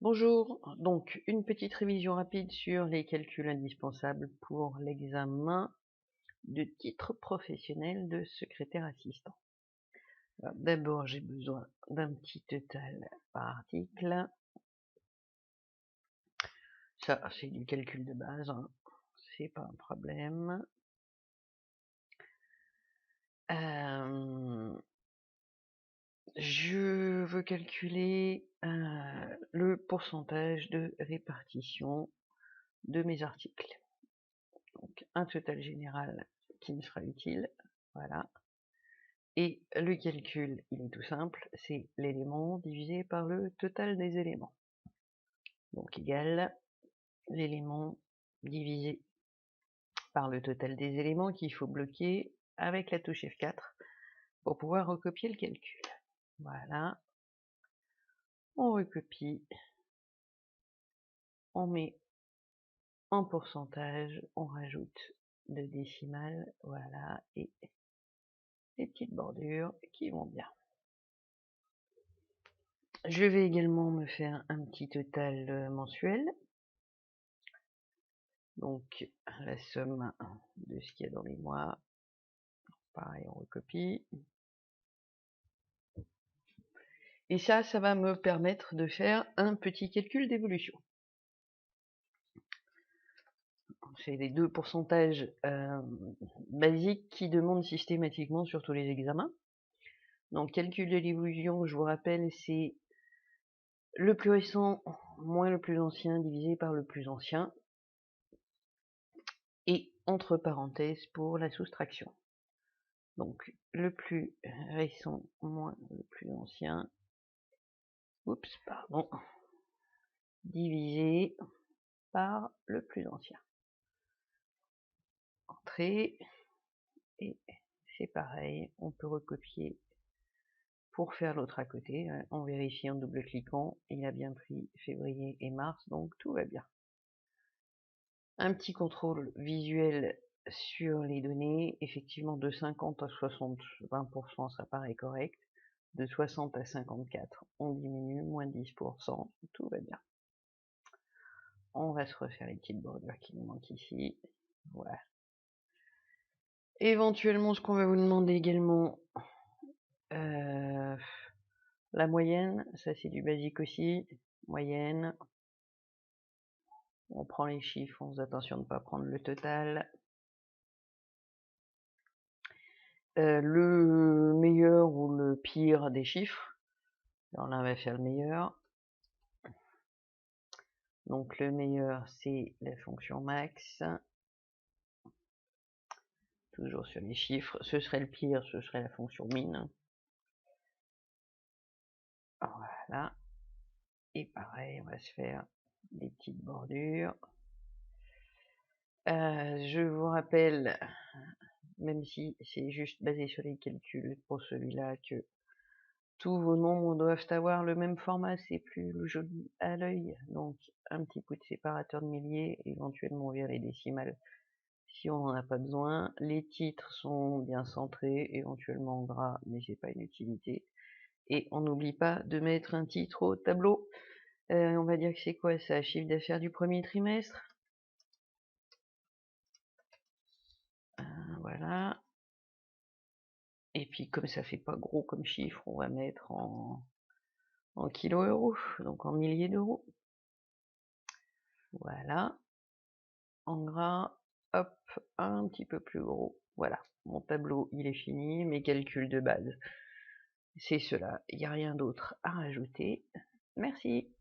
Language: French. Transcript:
Bonjour, donc une petite révision rapide sur les calculs indispensables pour l'examen de titre professionnel de secrétaire assistant. D'abord, j'ai besoin d'un petit total par article. Ça, c'est du calcul de base, hein. C'est pas un problème. Je veux calculer le pourcentage de répartition de mes articles. Donc, un total général qui me sera utile. Voilà. Et le calcul, il est tout simple, c'est l'élément divisé par le total des éléments. Donc égal l'élément divisé par le total des éléments qu'il faut bloquer avec la touche F4 pour pouvoir recopier le calcul. Voilà. On recopie, on met en pourcentage, on rajoute de décimales, voilà, et les petites bordures qui vont bien. Je vais également me faire un petit total mensuel. Donc, la somme de ce qu'il y a dans les mois. Pareil, on recopie. Et ça va me permettre de faire un petit calcul d'évolution. C'est les deux pourcentages basiques qui demandent systématiquement sur tous les examens. Donc, calcul de l'évolution, je vous rappelle, c'est le plus récent moins le plus ancien divisé par le plus ancien. Et entre parenthèses pour la soustraction. Donc, le plus récent moins le plus ancien. Oups, pardon. Divisé par le plus ancien. Entrée. Et c'est pareil, on peut recopier pour faire l'autre à côté. On vérifie en double-cliquant. Il a bien pris février et mars, donc tout va bien. Un petit contrôle visuel sur les données. Effectivement, de 50 à 20%, ça paraît correct. De 60 à 54, on diminue, moins 10%, tout va bien. On va se refaire les petites bordures qui nous manquent ici. Voilà. Éventuellement, ce qu'on va vous demander également, la moyenne, ça c'est du basique aussi. Moyenne. On prend les chiffres, on faisait attention de ne pas prendre le total. Le meilleur ou le pire des chiffres. Alors là, on va faire le meilleur. Donc le meilleur, c'est la fonction max. Toujours sur les chiffres. Ce serait le pire, ce serait la fonction min. Voilà. Et pareil, on va se faire des petites bordures. Je vous rappelle, même si c'est juste basé sur les calculs pour celui-là, que tous vos nombres doivent avoir le même format, c'est plus joli à l'œil. Donc un petit coup de séparateur de milliers, éventuellement vers les décimales si on n'en a pas besoin. Les titres sont bien centrés, éventuellement en gras, mais c'est pas une utilité. Et on n'oublie pas de mettre un titre au tableau. On va dire que c'est quoi ça? Chiffre d'affaires du premier trimestre. Voilà. Et puis comme ça fait pas gros comme chiffre, on va mettre en kilos euros, donc en milliers d'euros. Voilà. En gras, hop, un petit peu plus gros. Voilà. Mon tableau, il est fini. Mes calculs de base, c'est cela. Il n'y a rien d'autre à rajouter. Merci.